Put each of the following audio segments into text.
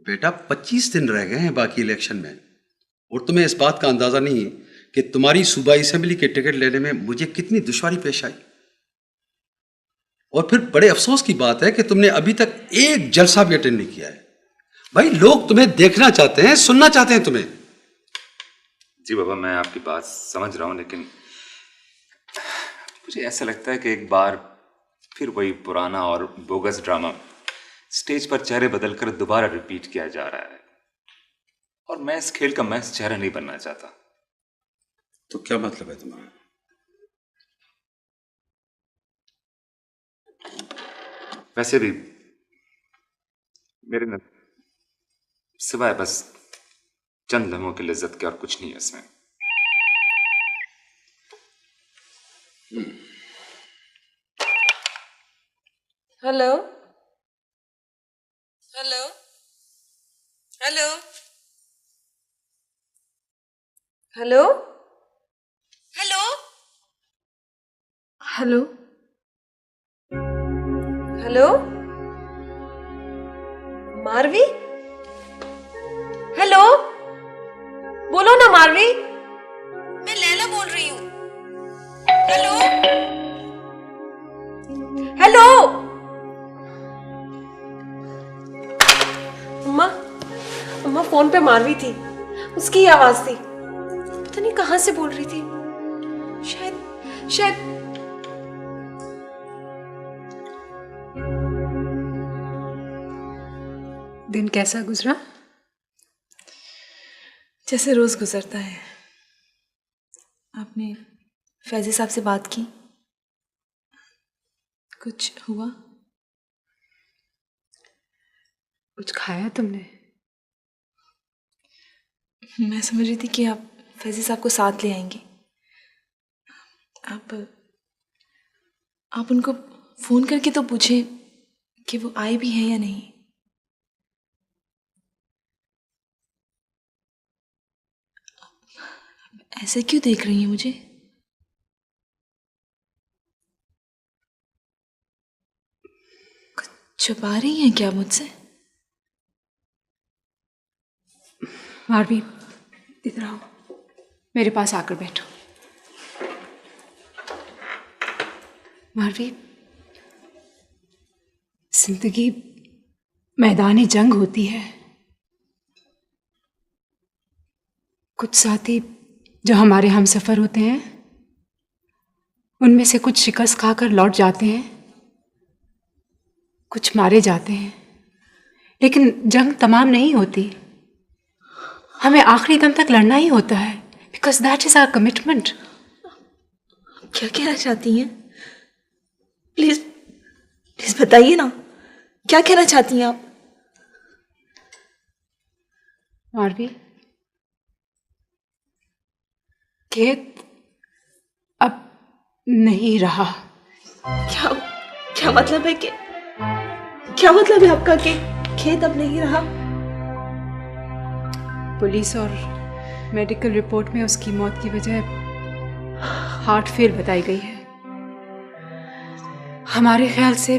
बेटा 25 दिन रह गए हैं बाकी इलेक्शन में, और तुम्हें इस बात का अंदाजा नहीं है कि तुम्हारी सूबाई असेंबली के टिकट लेने में मुझे कितनी दुश्वारी पेश आई। और फिर बड़े अफसोस की बात है कि तुमने अभी तक एक जलसा भी अटेंड नहीं किया है। भाई लोग तुम्हें देखना चाहते हैं, सुनना चाहते हैं तुम्हें। जी बाबा, मैं आपकी बात समझ रहा हूँ, लेकिन मुझे ऐसा लगता है कि एक बार फिर वही पुराना और बोगस ड्रामा स्टेज पर चेहरे बदलकर दोबारा रिपीट किया जा रहा है, और मैं इस खेल का महज चेहरा नहीं बनना चाहता। तो क्या मतलब है तुम्हारा? वैसे भी मेरे न सिवाय बस चंद लम्हों की लिज्जत के और कुछ नहीं है इसमें। Hello hello hello hello hello hello hello Marvi, hello बोलो ना मारवी, मैं लैला बोल रही हूँ। हेलो हेलो अम्मा, अम्मा फोन पे मारवी थी, उसकी ही आवाज थी। पता नहीं कहां से बोल रही थी, शायद शायद दिन कैसा गुजरा? जैसे रोज गुजरता है। आपने फैजी साहब से बात की? कुछ हुआ? कुछ खाया तुमने? मैं समझ रही थी कि आप फैजी साहब को साथ ले आएंगे। आप उनको फोन करके तो पूछें कि वो आए भी हैं या नहीं। ऐसे क्यों देख रही हैं मुझे? कुछ छुपा रही हैं क्या मुझसे? मारवी, इधर आओ, मेरे पास आकर बैठो। मारवी, जिंदगी मैदानी जंग होती है। कुछ साथी जो हमारे हमसफर होते हैं, उनमें से कुछ शिकस्त खाकर लौट जाते हैं, कुछ मारे जाते हैं, लेकिन जंग तमाम नहीं होती। हमें आखिरी दम तक लड़ना ही होता है, because that is our commitment. क्या कहना चाहती हैं? प्लीज प्लीज बताइए ना, क्या कहना चाहती हैं आप? मारवी, खेत अब नहीं रहा। क्या क्या मतलब है कि क्या मतलब है आपका कि खेत अब नहीं रहा? पुलिस और मेडिकल रिपोर्ट में उसकी मौत की वजह हार्ट फेल बताई गई है। हमारे ख्याल से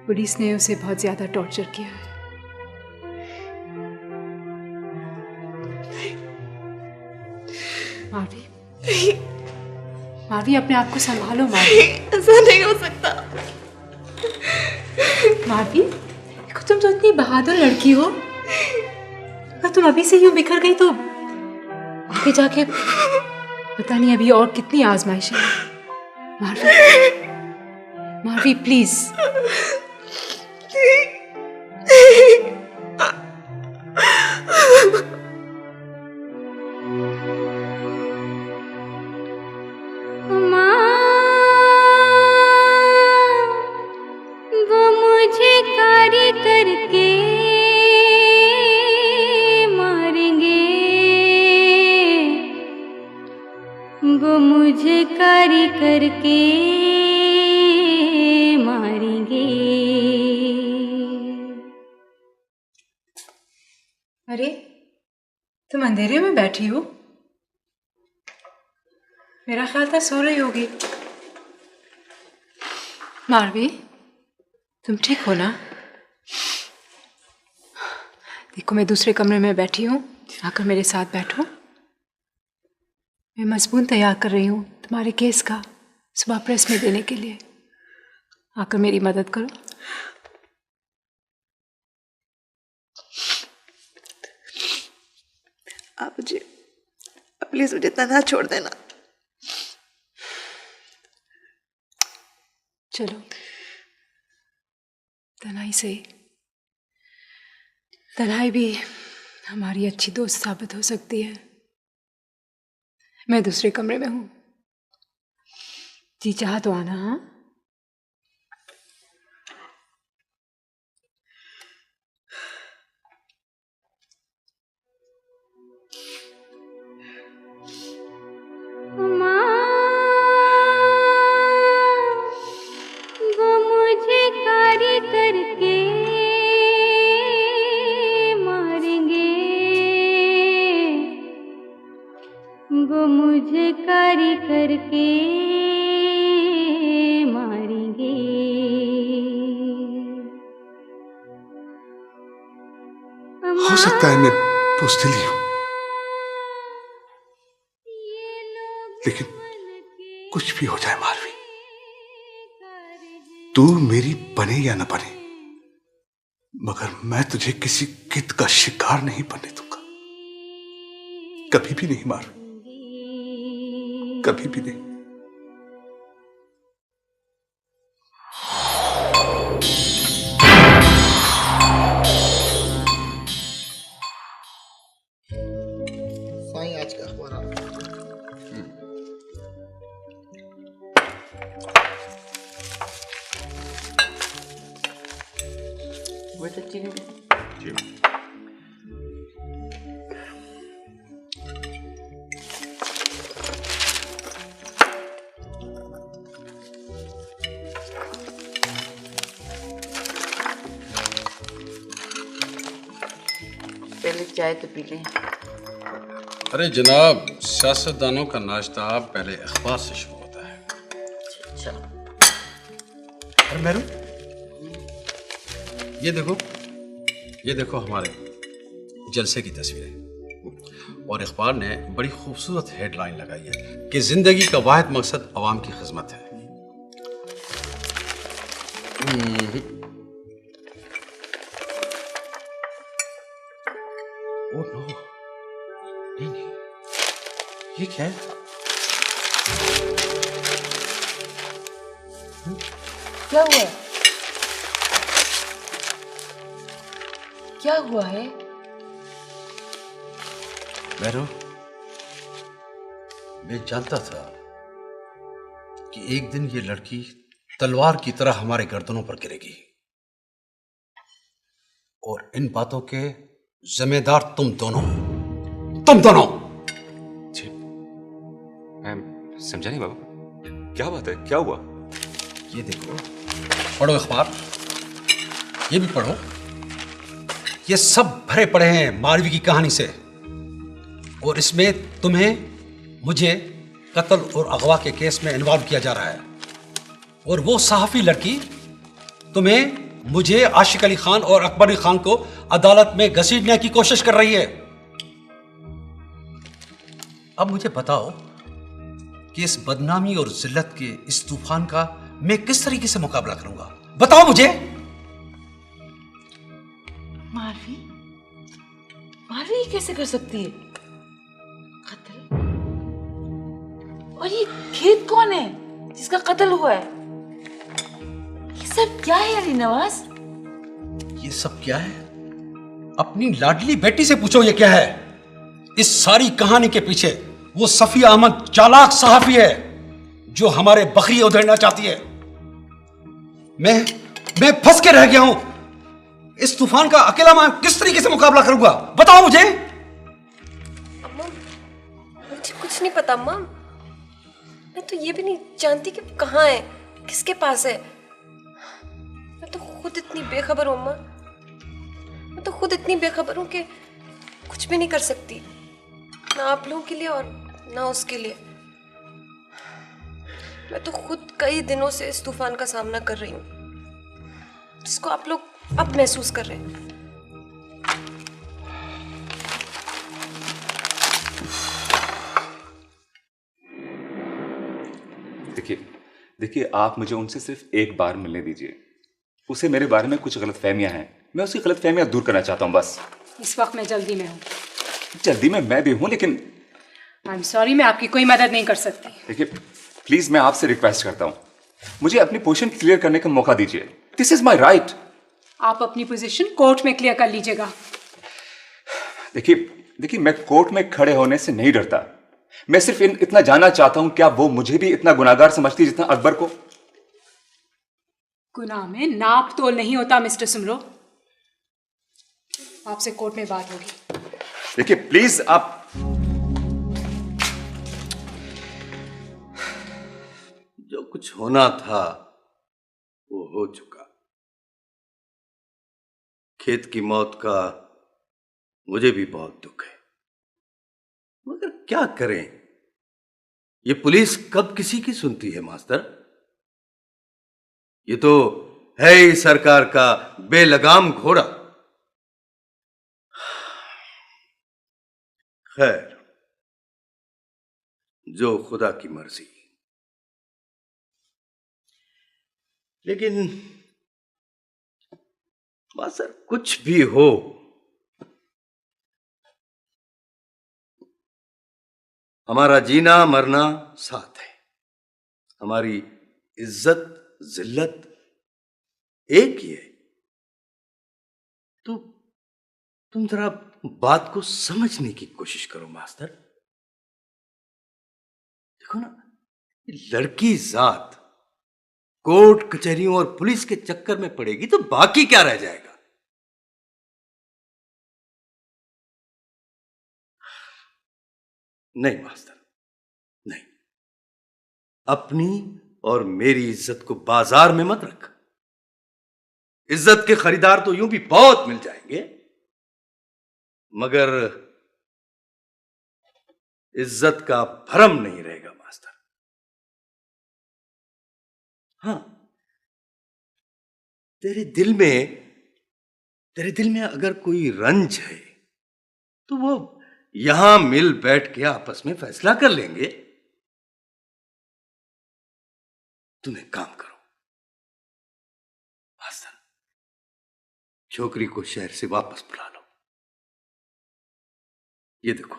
पुलिस ने उसे बहुत ज्यादा टॉर्चर किया है। मारवी, मारवी, अपने आप को संभालो। मारवी, ऐसा नहीं हो सकता। मारवी, देखो तुम तो इतनी बहादुर लड़की हो, अगर तुम अभी से यूं बिखर गई तो आगे जाके पता नहीं अभी और कितनी आजमाइशें हैं। मारवी, मारवी प्लीज। वो मुझे कारी करके मारेंगे, वो मुझे कारी करके मारेंगे। अरे तुम अंधेरे में बैठी हो? मेरा ख्याल था सो रही होगी। मारवी, तुम ठीक हो ना? देखो मैं दूसरे कमरे में बैठी हूँ, आकर मेरे साथ बैठो। मैं मजमून तैयार कर रही हूँ तुम्हारे केस का, सुबह प्रेस में देने के लिए। आकर मेरी मदद करो। आप मुझे प्लीज मुझे तन्हा छोड़ देना। चलो तन्हाई से, तन्हाई भी हमारी अच्छी दोस्त साबित हो सकती है। मैं दूसरे कमरे में हूँ, जी चाहा तो आना। हाँ वो मुझे कारी करके मारेंगे, वो मुझे कारी करके मारेंगे। हो सकता है मैं बुज़दिली हूं, लेकिन कुछ भी हो जाए मारवी, तू मेरी बने या न बने, मगर मैं तुझे किसी कित का शिकार नहीं बनने दूंगा। कभी भी नहीं मारवी, कभी भी नहीं। साईं आज का अखबार आ रहा पहले चाय तो पी लें। अरे जनाब, सियासतदानों का नाश्ता पहले अखबार से शुरू होता है। अच्छा अरे मेरू, ये देखो हमारे जलसे की तस्वीरें। और अखबार ने बड़ी खूबसूरत हेडलाइन लगाई है कि जिंदगी का वाहिद मकसद अवाम की खिदमत है। ओह नो, नहीं, ये क्या है? क्या हुआ? क्या हुआ है? मैरो, मैं जानता था कि एक दिन ये लड़की तलवार की तरह हमारे गर्दनों पर गिरेगी, और इन बातों के जिम्मेदार तुम दोनों जी, मैं समझा नहीं बाबू, क्या बात है, क्या हुआ? ये देखो, पढ़ो अखबार, ये भी पढ़ो। ये सब भरे पड़े हैं मारवी की कहानी से, और इसमें तुम्हें मुझे कत्ल और अगवा के केस में इन्वॉल्व किया जा रहा है। और वो सहाफी लड़की तुम्हें, मुझे, आशिक अली खान और अकबर अली खान को अदालत में घसीटने की कोशिश कर रही है। अब मुझे बताओ कि इस बदनामी और जिल्लत के इस तूफान का मैं किस तरीके से मुकाबला करूंगा? बताओ मुझे। मारवी, मारवी ये कैसे कर सकती है? कत्ल? और ये खेत कौन है जिसका कत्ल हुआ है? ये सब क्या है अली नवाज? ये सब क्या है? अपनी लाडली बेटी से पूछो ये क्या है। इस सारी कहानी के पीछे वो सफिया अहमद चालाक सहाफी है जो हमारे बकरी उधेड़ना चाहती है। मैं फंस के रह गया हूं। इस तूफान का अकेला मैं किस तरीके से मुकाबला करूंगा? बताओ मुझे। अम्मा, मुझे कुछ नहीं पता अम्मा। मैं तो ये भी नहीं जानती कि वो कहाँ है, किसके पास है। मैं तो खुद इतनी बेखबर हूँ अम्मा। मैं तो खुद इतनी बेखबर हूँ कि कुछ भी नहीं कर सकती, ना आप लोगों के लिए और ना उसके लिए। मैं तो खुद कई दिनों से इस तूफान का सामना कर रही हूँ, जिसको आप लोग अब महसूस कर रहे हैं। देखिए देखिए, आप मुझे उनसे सिर्फ एक बार मिलने दीजिए। उसे मेरे बारे में कुछ गलतफहमियां हैं, मैं उसकी गलतफहमियां दूर करना चाहता हूँ बस। इस वक्त मैं जल्दी में हूँ। जल्दी में मैं भी हूँ, लेकिन आई एम सॉरी, मैं आपकी कोई मदद नहीं कर सकती। देखिए प्लीज, मैं आपसे रिक्वेस्ट करता हूँ, मुझे अपनी पोजीशन क्लियर करने का मौका दीजिए। This is my right. आप अपनी पोजीशन कोर्ट में क्लियर कर लीजिएगा। देखिए मैं कोर्ट में खड़े होने से नहीं डरता। मैं सिर्फ इतना जानना चाहता हूं, क्या वो मुझे भी इतना गुनाहगार समझती जितना अकबर को? गुनाह में नाप तोल नहीं होता मिस्टर सुमरो। आपसे कोर्ट में बात होगी। देखिए प्लीज, आप जो कुछ होना था वो हो चुका। खेत की मौत का मुझे भी बहुत दुख है, मगर क्या करें, ये पुलिस कब किसी की सुनती है मास्टर। ये तो है ही सरकार का बेलगाम घोड़ा। खैर, जो खुदा की मर्जी। लेकिन मास्टर, कुछ भी हो, हमारा जीना मरना साथ है। हमारी इज्जत जिल्लत एक ही है। तो तुम जरा बात को समझने की कोशिश करो मास्टर। देखो ना, लड़की जात कोर्ट कचहरियों और पुलिस के चक्कर में पड़ेगी तो बाकी क्या रह जाएगा। नहीं मास्टर, नहीं। अपनी और मेरी इज्जत को बाजार में मत रख। इज्जत के खरीदार तो यूं भी बहुत मिल जाएंगे, मगर इज्जत का भरम नहीं रहेगा मास्टर। हां, तेरे दिल में अगर कोई रंज है तो वो यहां मिल बैठ के आपस में फैसला कर लेंगे। तुम एक काम करो मास्टर, छोकरी को शहर से वापस बुला लो। ये देखो,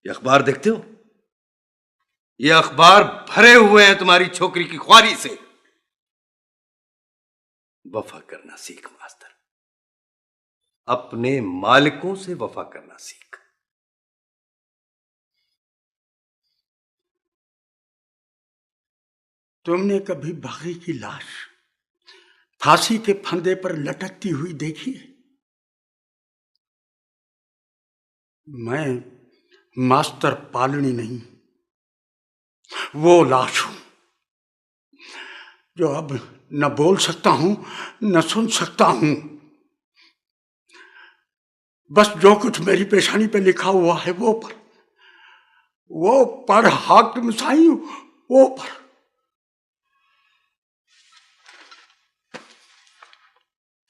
ये अखबार देखते हो? ये अखबार भरे हुए हैं तुम्हारी छोकरी की ख्वारी से। वफा करना सीख मास्टर, अपने मालिकों से वफा करना सीख। तुमने कभी बागी की लाश फांसी के फंदे पर लटकती हुई देखी है? मैं मास्टर पालनी नहीं, वो लाश हूं जो अब न बोल सकता हूं न सुन सकता हूं। बस जो कुछ मेरी पेशानी पे लिखा हुआ है वो पढ़ हाकिम साईं, वो पढ़।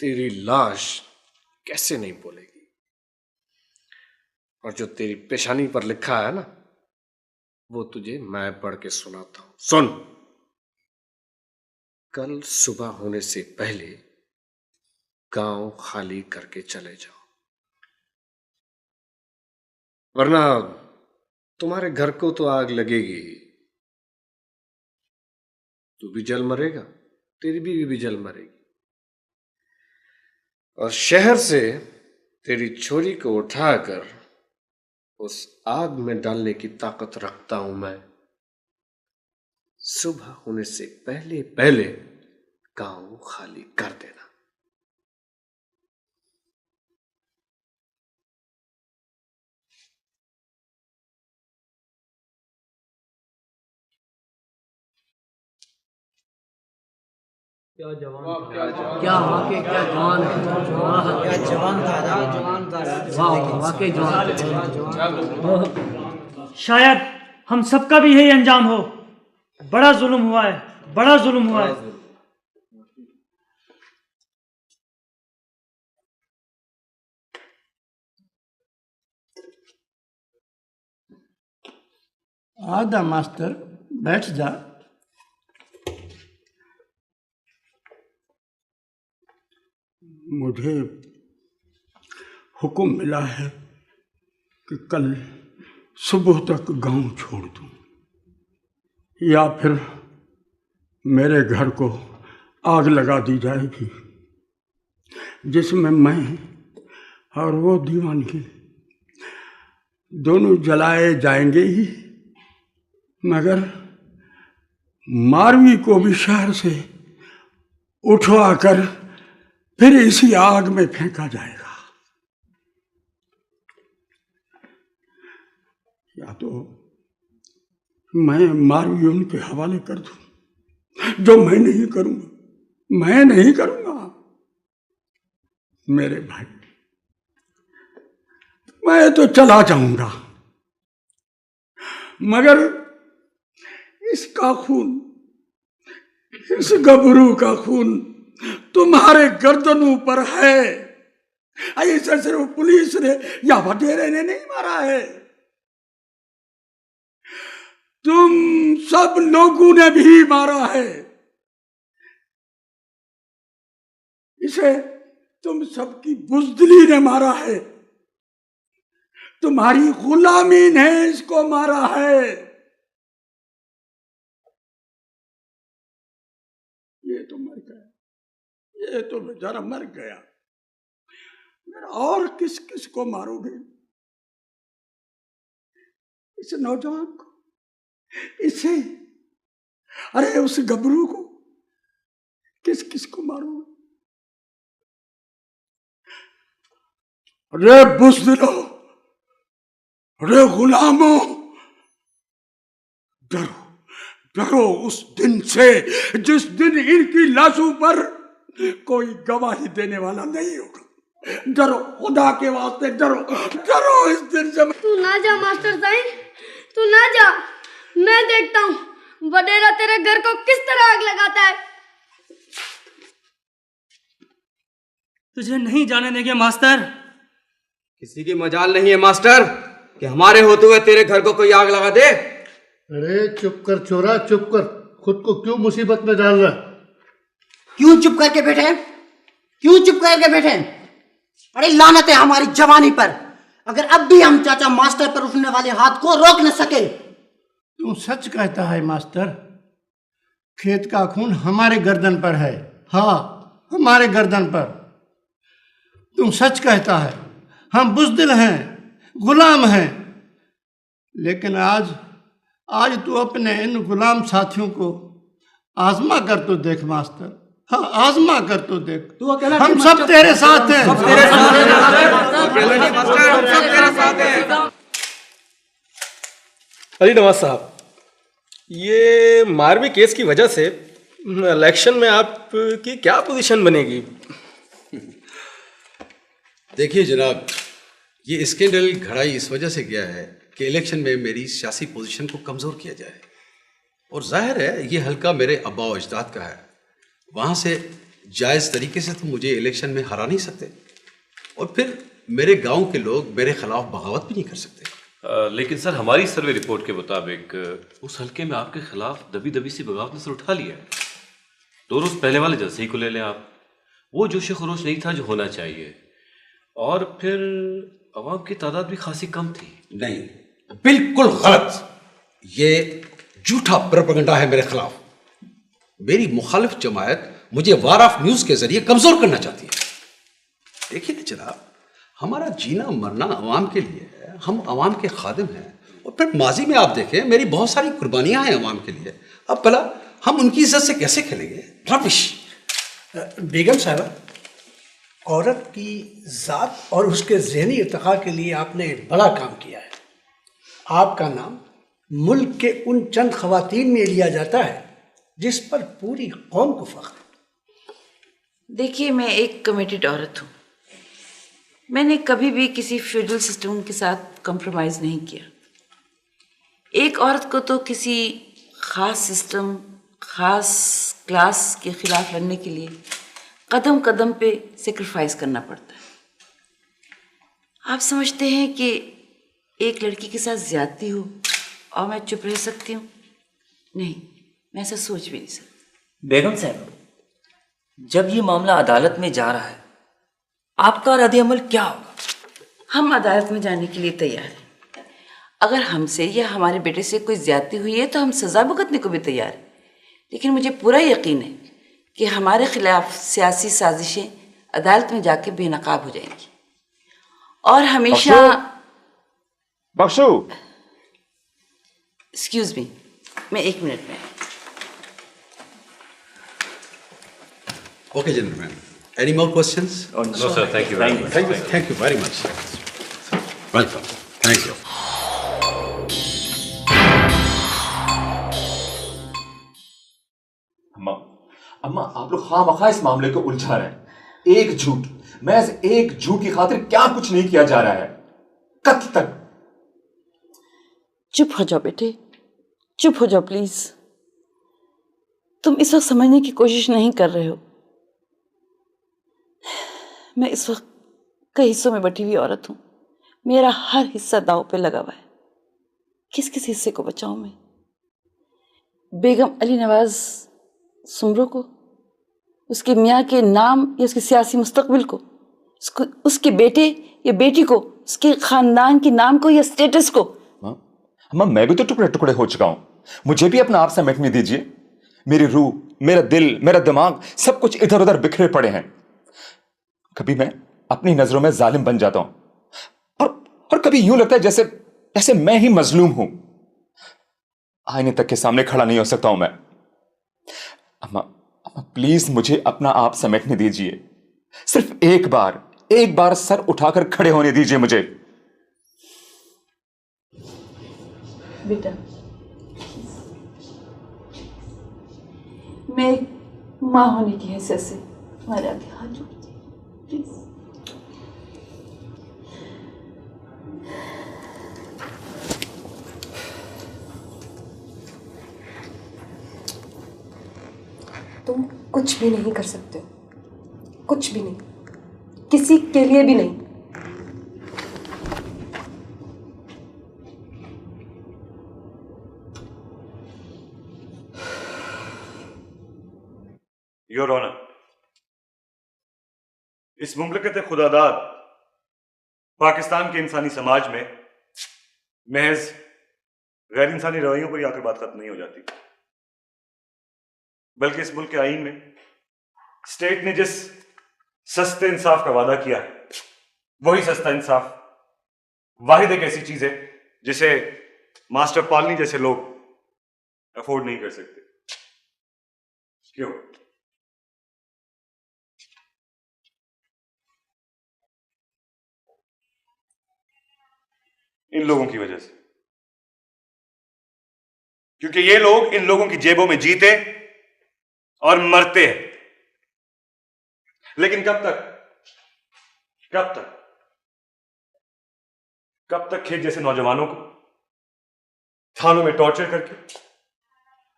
तेरी लाश कैसे नहीं बोलेगी? और जो तेरी पेशानी पर लिखा है ना, वो तुझे मैं पढ़ के सुनाता हूं। सुन। कल सुबह होने से पहले गांव खाली करके चले जाओ, वरना तुम्हारे घर को तो आग लगेगी। तू भी जल मरेगा, तेरी बीवी भी जल मरेगी। और शहर से तेरी छोरी को उठाकर उस आग में डालने की ताकत रखता हूं मैं। सुबह होने से पहले पहले गांव खाली कर देना। क्या जवान क्या वाकई क्या जवान है। क्या जवान था वाह, वाकई जवान। शायद हम सबका भी यही अंजाम हो। बड़ा जुल्म हुआ है, बड़ा जुल्म हुआ है। आदा मास्टर, बैठ जा। मुझे हुक्म मिला है कि कल सुबह तक गांव छोड़ दूं, या फिर मेरे घर को आग लगा दी जाएगी, जिसमें मैं और वो दीवानगी दोनों जलाए जाएंगे ही, मगर मारवी को भी शहर से उठवा कर फिर इसी आग में फेंका जाएगा। या तो मैं मारवी उनके हवाले कर दूं, जो मैं नहीं करूंगा। मेरे भाई, मैं तो चला जाऊंगा, मगर इसका खून, इस गबरू का खून तुम्हारे गर्दनों पर है। ऐसे सिर्फ पुलिस ने या वडेरे ने नहीं मारा है, तुम सब लोगों ने भी मारा है। इसे तुम सबकी बुज़दिली ने मारा है, तुम्हारी गुलामी ने इसको मारा है। ये तो मर गया, ये तो बेचारा मर गया, और किस किस को मारोगे? इस नौजवान को, इसे, अरे उस गबरू को किस किस को मारोगे? अरे बुज़दिलो, अरे गुलामों, डरो उस दिन से जिस दिन इनकी लाशों पर कोई गवाही देने वाला नहीं होगा। डरो, खुदा के वास्ते डरो इस दिन से। तू ना जा मास्टर साहब, तू ना जा, मैं देखता हूँ वडेरा तेरे घर को किस तरह आग लगाता है। तुझे नहीं जाने देंगे मास्टर। किसी की मजाल नहीं है मास्टर कि हमारे होते हुए तेरे घर को कोई आग लगा दे। अरे चुप कर चोरा, चुप कर, खुद को क्यों मुसीबत में डाल रहा? क्यों चुप करके बैठे? अरे लानत है हमारी जवानी पर, अगर अब भी हम चाचा मास्टर पर उठने वाले हाथ को रोक न सके। तू सच कहता है मास्टर, खेत का खून हमारे गर्दन पर है। हाँ, हमारे गर्दन पर। तू सच कहता है, हम बुज़दिल हैं, गुलाम हैं, लेकिन आज तू अपने इन गुलाम साथियों को आजमा कर तो देख मास्टर। हाँ, आजमा कर तो देख। तू अकेला, हम सब तेरे साथ हैं। अली नवाज साहब, ये मारवी केस की वजह से इलेक्शन में आपकी क्या पोजीशन बनेगी? देखिए जनाब, ये स्कैंडल घड़ाई इस वजह से गया है कि इलेक्शन में मेरी सियासी पोजीशन को कमज़ोर किया जाए, और जाहिर है ये हल्का मेरे अब्बा और अजदाद का है, वहाँ से जायज़ तरीके से तो मुझे इलेक्शन में हरा नहीं सकते, और फिर मेरे गांव के लोग मेरे खिलाफ बगावत भी नहीं कर सकते। लेकिन सर, हमारी सर्वे रिपोर्ट के मुताबिक उस हल्के में आपके खिलाफ दबी दबी सी बगावत ने सर उठा लिया है। 2 रोज पहले वाले जलसे ही को ले लें आप, वो जोश खरोश नहीं था जो होना चाहिए, और फिर अवाम की तादाद भी खासी कम थी। नहीं, बिल्कुल गलत, ये झूठा प्रोपेगेंडा है मेरे खिलाफ। मेरी मुखालिफ जमायत मुझे वार ऑफ न्यूज़ के जरिए कमज़ोर करना चाहती है। देखिए ना जनाब, हमारा जीना मरना अवाम के लिए है, हम अवाम के खादिम हैं, और फिर माजी में आप देखें मेरी बहुत सारी कुर्बानियां हैं अवाम के लिए। अब भला हम उनकी इज्जत से कैसे खेलेंगे? रबिश। बेगम साहबा, औरत की ज़ात और उसके ज़हनी इर्तिक़ा के लिए आपने बड़ा काम किया है। आपका नाम मुल्क के उन चंद ख़वातीन में लिया जाता है जिस पर पूरी कौम को फ़ख्र है। देखिए, मैं एक कमिटेड औरत हूँ। मैंने कभी भी किसी फ्यूडल सिस्टम के साथ कॉम्प्रोमाइज़ नहीं किया। एक औरत को तो किसी ख़ास सिस्टम, ख़ास क्लास के ख़िलाफ़ लड़ने के लिए कदम कदम पे सेक्रीफाइस करना पड़ता है। आप समझते हैं कि एक लड़की के साथ ज़्यादती हो और मैं चुप रह सकती हूँ? नहीं, मैं ऐसा सोच भी नहीं सकती। बेगम साहब, जब ये मामला अदालत में जा रहा है आपका रद्द अमल क्या होगा? हम अदालत में जाने के लिए तैयार हैं। अगर हमसे या हमारे बेटे से कोई ज्यादती हुई है तो हम सजा भुगतने को भी तैयार हैं। लेकिन मुझे पूरा यकीन है कि हमारे खिलाफ सियासी साजिशें अदालत में जाके बेनकाब हो जाएंगी और हमेशा। बख्शू, एक्सक्यूज मी, मैं 1 मिनट में। Okay, gentlemen. Any more questions? No, sir. Thank you very much. Thank you very much. Welcome. Thank you. अम्मा आप लोग खामखा इस मामले को उलझा रहे हैं। एक झूठ, महज एक झूठ की खातिर क्या कुछ नहीं किया जा रहा है, कत्ल तक। चुप हो जाओ बेटे, चुप हो जाओ प्लीज। तुम इस वक्त समझने की कोशिश नहीं कर रहे हो। मैं इस वक्त कई हिस्सों में बटी हुई औरत हूं। मेरा हर हिस्सा दांव पे लगा हुआ है। किस किस हिस्से को बचाऊं मैं? बेगम अली नवाज सुमरो को, उसके मियाँ के नाम या उसके सियासी मुस्तकबिल को, उसके बेटे या बेटी को, उसके खानदान के नाम को या स्टेटस को? अम्मा मैं भी तो टुकड़े टुकड़े हो चुका हूं, मुझे भी अपना आप समेटने दीजिए। मेरी रूह, मेरा दिल, मेरा दिमाग, सब कुछ इधर उधर बिखरे पड़े हैं। कभी मैं अपनी नजरों में जालिम बन जाता हूं और कभी यूं लगता है जैसे जैसे मैं ही मजलूम हूं। आईने तक के सामने खड़ा नहीं हो सकता हूं मैं। अम्मा प्लीज मुझे अपना आप समेटने दीजिए। सिर्फ एक बार सर उठाकर खड़े होने दीजिए मुझे। बेटा, मैं मां होने की हैसियत से तुम्हारे आगे हाथ जोड़ती हूं, प्लीज। तुम कुछ भी नहीं कर सकते हो, कुछ भी नहीं, किसी के लिए भी नहीं। योर ऑनर, इस मुमलकत खुदादाद पाकिस्तान के इंसानी समाज में महज गैर इंसानी रवैयों पर आकर बात खत्म नहीं हो जाती, बल्कि इस मुल्क के आईन में स्टेट ने जिस सस्ते इंसाफ का वादा किया है, वही सस्ता इंसाफ वाहिद एक ऐसी चीज है जिसे मास्टर पालनी जैसे लोग अफोर्ड नहीं कर सकते। क्यों? इन लोगों की वजह से, क्योंकि ये लोग इन लोगों की जेबों में जीते और मरते हैं। लेकिन कब तक खेत जैसे नौजवानों को थानों में टॉर्चर करके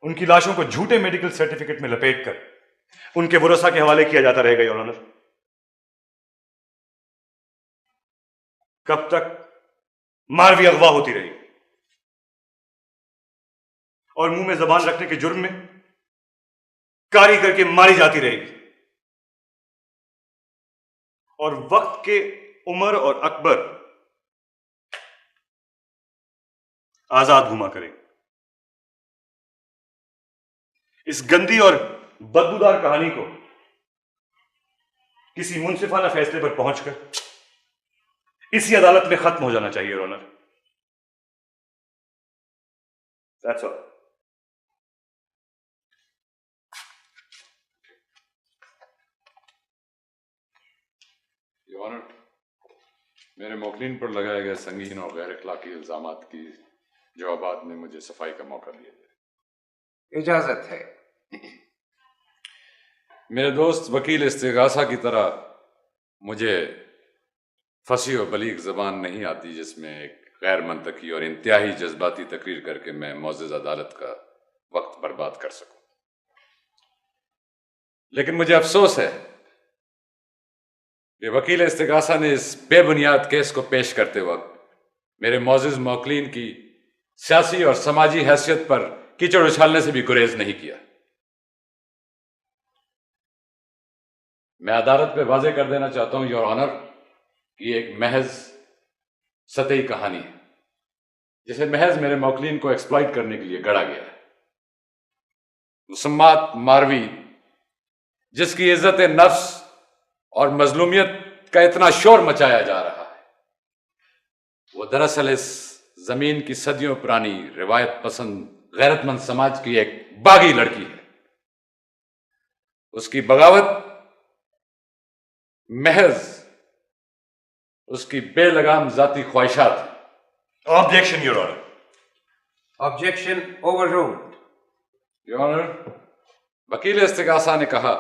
उनकी लाशों को झूठे मेडिकल सर्टिफिकेट में लपेटकर उनके वरसा के हवाले किया जाता रहेगा योर ऑनर? कब तक मारवी अगवा होती रही और मुंह में जबान रखने के जुर्म में कारी करके मारी जाती रहेगी और वक्त के उमर और अकबर आजाद घुमा करेंगे? इस गंदी और बदबूदार कहानी को किसी मुंसिफाना फैसले पर पहुंचकर इसी अदालत में खत्म हो जाना चाहिए your honour. That's all. Your honour, मेरे मोकलिन पर लगाए गए संगीन और गैर अखलाकी इल्जामात की जवाबात में मुझे सफाई का मौका दिया जाए। इजाजत है। मेरे दोस्त वकील इस्तिगासा की तरह मुझे फंसी और बलीग जबान नहीं आती जिसमें एक गैर मंतकी और इंतहाई जज्बाती तकरीर करके मैं मौजूद अदालत का वक्त बर्बाद कर सकूं। लेकिन मुझे अफसोस है कि वकील इस्तिगासा ने इस बेबुनियाद केस को पेश करते वक्त मेरे मौजूद मौकलीन की सियासी और समाजी हैसियत पर कीचड़ उछालने से भी गुरेज नहीं किया। मैं अदालत पे वाजे कर देना चाहता हूं योर ऑनर कि एक महज सतही कहानी है जिसे महज मेरे मौकलीन को एक्सप्लॉइट करने के लिए गढ़ा गया है। मुसम्मात मारवी, जिसकी इज्जत नफ्स और मजलूमियत का इतना शोर मचाया जा रहा है, वो दरअसल इस जमीन की सदियों पुरानी रिवायत पसंद गैरतमंद समाज की एक बागी लड़की है। उसकी बगावत महज उसकी बेलगाम जाती ख्वाहिशात। Objection your honour. Objection overruled. Your honour, वकील इस्तिगासा ने कहा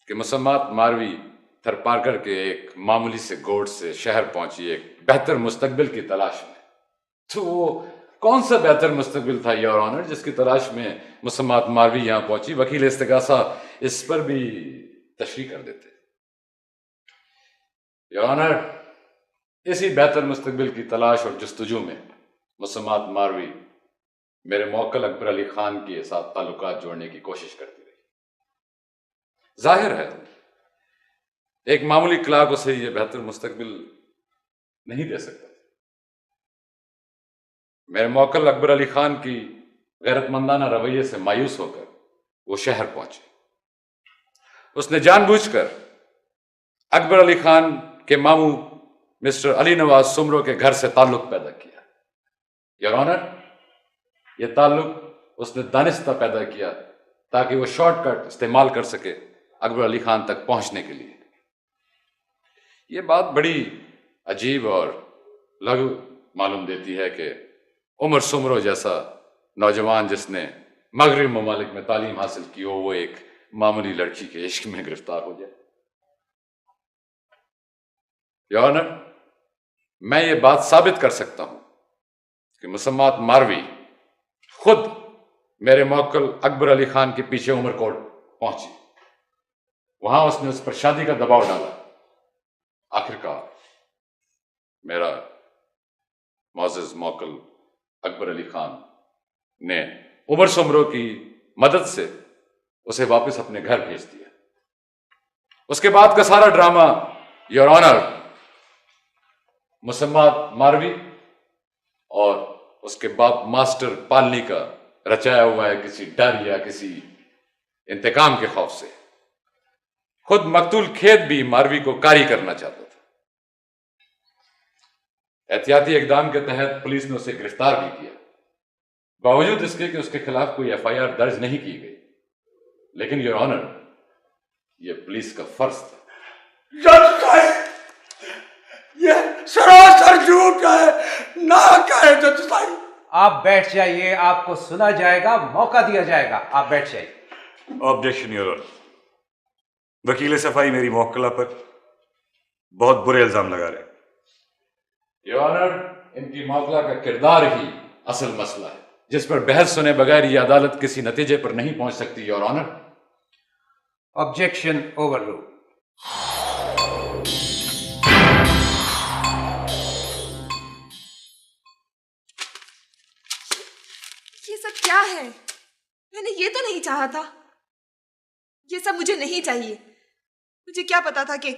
कि मुसम्मात मारवी थरपारकर के एक मामूली से गोट से शहर पहुंची एक बेहतर मुस्तकबिल की तलाश में। तो वो कौन सा बेहतर मुस्तकबिल था योर ऑनर जिसकी तलाश में मुसम्मात मारवी यहां पहुंची? वकील इस्तिगासा इस पर भी तशरीह कर देते। योर ऑनर, इसी बेहतर मुस्तकबिल की तलाश और जस्तजू में मुसम्मात मारवी मेरे मौक्कल अकबर अली खान के साथ ताल्लुकात जोड़ने की कोशिश करती रही। जाहिर है एक मामूली क्लार्क उसे यह बेहतर मुस्तकबिल नहीं दे सकता। मेरे मौक्कल अकबर अली खान की गैरतमंदाना रवैये से मायूस होकर वो शहर पहुंचे। उसने जानबूझकर अकबर अली खान के मामू मिस्टर अली नवाज सुमरो के घर से ताल्लुक पैदा किया। योर ऑनर, यह ताल्लुक उसने दानिस्ता पैदा किया ताकि वो शॉर्टकट इस्तेमाल कर सके अकबर अली खान तक पहुंचने के लिए। यह बात बड़ी अजीब और लघु मालूम देती है कि उमर सुमरो जैसा नौजवान जिसने मगरबी ममालिक में तालीम हासिल की हो, वो एक मामूली लड़की के इश्क में गिरफ्तार हो जाए। योर ऑनर, मैं ये बात साबित कर सकता हूं कि मुसम्मात मारवी खुद मेरे मौक्कल अकबर अली खान के पीछे उमरकोट पहुंची। वहां उसने उस पर शादी का दबाव डाला। आखिरकार मेरा मोअज़्ज़ज़ मौक्कल अकबर अली खान ने उमर सुमरो की मदद से उसे वापस अपने घर भेज दिया। उसके बाद का सारा ड्रामा योर ऑनर मुसम्मात मारवी और उसके बाप मास्टर पालनी का रचाया हुआ है किसी डर या किसी इंतकाम के खौफ से। खुद मकतूल खेत भी मारवी को कारी करना चाहता था। एहतियाती इकदाम के तहत पुलिस ने उसे गिरफ्तार भी किया, बावजूद इसके कि उसके खिलाफ कोई FIR दर्ज नहीं की गई। लेकिन योर ऑनर, यह पुलिस का फर्ज था। जज साहब, ये सरासर झूठ है, ना कहे जज साहब। आप बैठ जाइए, आपको सुना जाएगा, मौका दिया जाएगा। आप बैठ जाइए। Objection your honour. वकील सफाई मेरी मौक्कला पर बहुत बुरे इल्जाम लगा रहे हैं। योर ऑनर, इनकी मौकला का किरदार ही असल मसला है जिस पर बहस सुने बगैर यह अदालत किसी नतीजे पर नहीं पहुंच सकती। Your honour. Objection overruled. ये सब क्या है? मैंने ये तो नहीं चाहा था। ये सब मुझे नहीं चाहिए। मुझे क्या पता था कि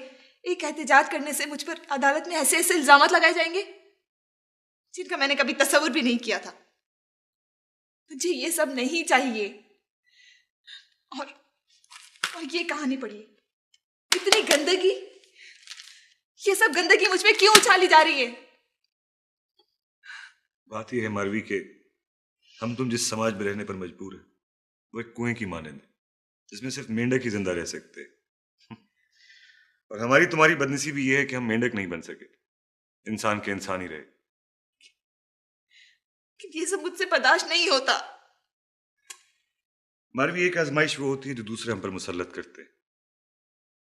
एक एहतजाज करने से मुझ पर अदालत में ऐसे ऐसे इल्जाम लगाए जाएंगे जिनका मैंने कभी तस्वुर भी नहीं किया था। मुझे ये सब नहीं चाहिए। और ये कहानी पढ़िए, इतनी गंदगी, ये सब गंदगी मुझ पे क्यों उछाली जा रही है? बात यह है मारवी के हम तुम जिस समाज में रहने पर मजबूर है वो एक कुएं की मानंद है जिसमें सिर्फ मेंढक ही जिंदा रह सकते। और हमारी तुम्हारी बदनसीबी यह है कि हम मेंढक नहीं बन सके, इंसान के इंसान ही रहे। ये सब मुझसे बर्दाश्त नहीं होता। मारवी, एक आजमाइश वो होती है जो दूसरे हम पर मुसल्लत करते हैं,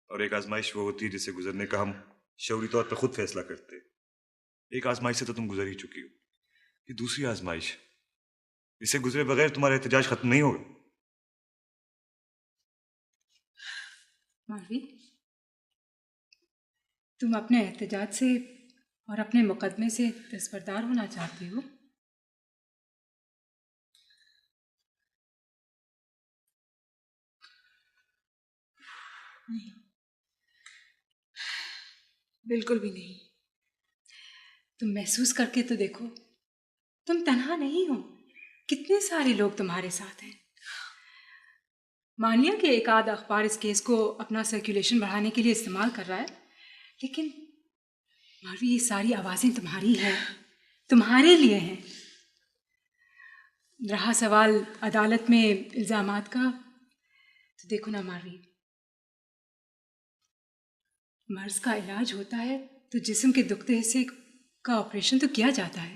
और एक आजमाइश वो होती है जिसे गुजरने का हम शौरी तौर पर खुद फैसला करते हैं। एक आजमाइश से तो तुम गुजर ही चुकी हो, ये दूसरी आजमाइश, इसे गुजरे बगैर तुम्हारा एहतजाज खत्म नहीं होगा। मारवी, तुम अपने एहतजाज से और अपने मुकदमे से दस्तबरदार होना चाहती हो? नहीं, बिल्कुल भी नहीं। तुम महसूस करके तो देखो, तुम तन्हा नहीं हो, कितने सारे लोग तुम्हारे साथ हैं। मान लिया कि एक आध अखबार इस केस को अपना सर्कुलेशन बढ़ाने के लिए इस्तेमाल कर रहा है, लेकिन मारवी ये सारी आवाज़ें तुम्हारी हैं, तुम्हारे लिए हैं। रहा सवाल अदालत में इल्ज़ामात का, तो देखो ना मारवी, मर्ज का इलाज होता है तो जिस्म के दुखते हिस्से का ऑपरेशन तो किया जाता है।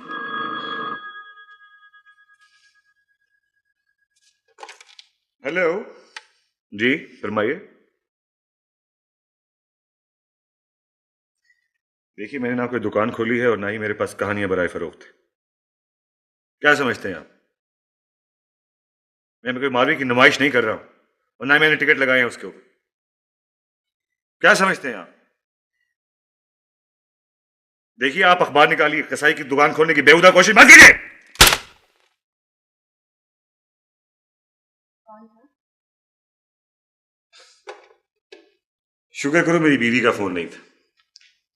हेलो जी, फरमाइए। देखिए, मैंने ना कोई दुकान खोली है और ना ही मेरे पास कहानियां बराए फरोख्त है। क्या समझते हैं आप? मैं कोई मारवी की नुमाइश नहीं कर रहा हूं और ना ही मैंने टिकट लगाए हैं उसके ऊपर। क्या समझते हैं आप? देखिए, आप अखबार निकालिए, कसाई की दुकान खोलने की बेहुदा कोशिश मत कीजिए। शुक्र करो मेरी बीवी का फोन नहीं था।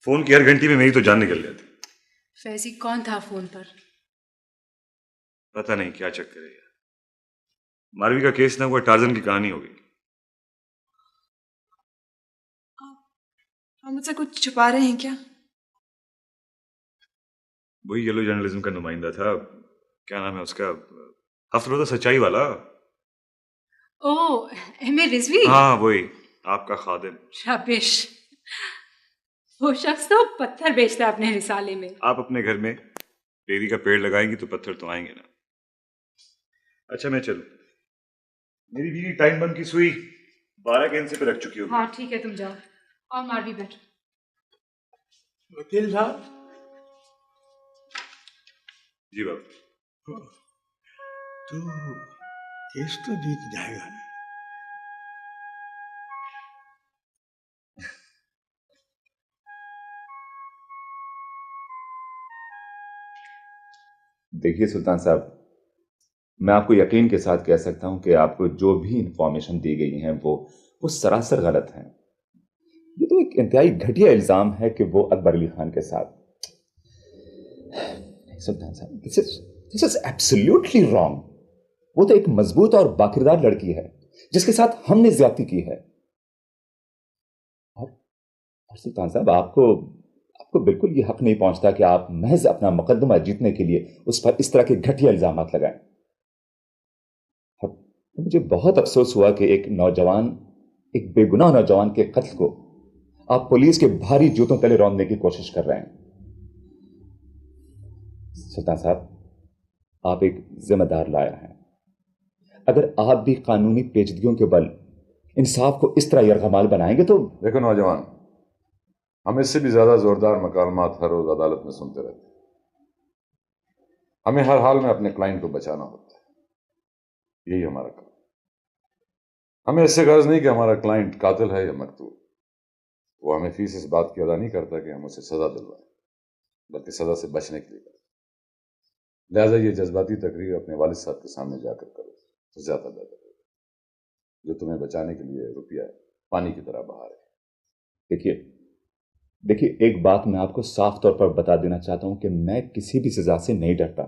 फोन की हर घंटी में मेरी तो जान निकल जाती। फैजी कौन था फोन पर? पता नहीं क्या चक्कर है यार। मारवी का केस ना हुआ, टार्जन की कहानी हो गई। आप मुझसे कुछ छुपा रहे हैं क्या? वही येलो जर्नलिज्म का नुमाइंदा था, क्या नाम है उसका, हफ्तरोजा सच्चाई वाला। ओह, एम.ए. रिजवी। हाँ वही, आपका खादिम। शाबाश, वो शख्स तो पत्थर बेचता है अपने रिसाले में। आप अपने घर में बेरी का पेड़ लगाएंगी तो पत्थर तो आएंगे ना। अच्छा मैं चलूं? मेरी बीवी टाइम बम की सुई 12 के हिस्से पे रख चुकी होगी। हाँ ठीक है, तुम जाओ और मारवी बैठो। वकील साहब। जी बाबू। तो केस तो जीत जाएगा ना? देखिए सुल्तान साहब, मैं आपको यकीन के साथ कह सकता हूं कि आपको जो भी इंफॉर्मेशन दी गई है वो सरासर गलत है। ये तो एक इंतहाई घटिया इल्जाम है कि वो अकबर अली खान के साथ। सुल्तान साहब, दिस इज एब्सोल्युटली रॉन्ग। वो तो एक मजबूत और बाकिरदार लड़की है जिसके साथ हमने ज्यादती की है। और सुल्तान साहब, आपको बिल्कुल ये हक नहीं पहुंचता कि आप महज अपना मुकदमा जीतने के लिए उस पर इस तरह के घटिया इल्जाम लगाएं। तो मुझे बहुत अफसोस हुआ कि एक बेगुनाह नौजवान के कत्ल को आप पुलिस के भारी जूतों तले रौंदने की कोशिश कर रहे हैं। सुल्तान साहब, आप एक जिम्मेदार लाया हैं। अगर आप भी कानूनी पेचीदगियों के बल इंसाफ को इस तरह यरगमाल बनाएंगे तो। देखो नौजवान, हम इससे भी ज्यादा जोरदार मकालमात हर रोज अदालत में सुनते रहते हैं। हमें हर हाल में अपने क्लाइंट को बचाना होता है, यही हमारा काम। हमें इससे गर्ज नहीं कि हमारा क्लाइंट कातिल है या मकतूल। वो हमें फीस इस बात की अदा नहीं करता कि हम उसे सजा दिलवाएं, बल्कि सजा से बचने के लिए करते। लिहाजा ये जज्बाती तकरीर अपने वालिद साहब के सामने जाकर करो तो ज्यादा बेहतर होगा, जो तुम्हें बचाने के लिए रुपया पानी की तरह बहा रहे। देखिए, एक बात मैं आपको साफ तौर पर बता देना चाहता हूं कि मैं किसी भी सजा से नहीं डरता,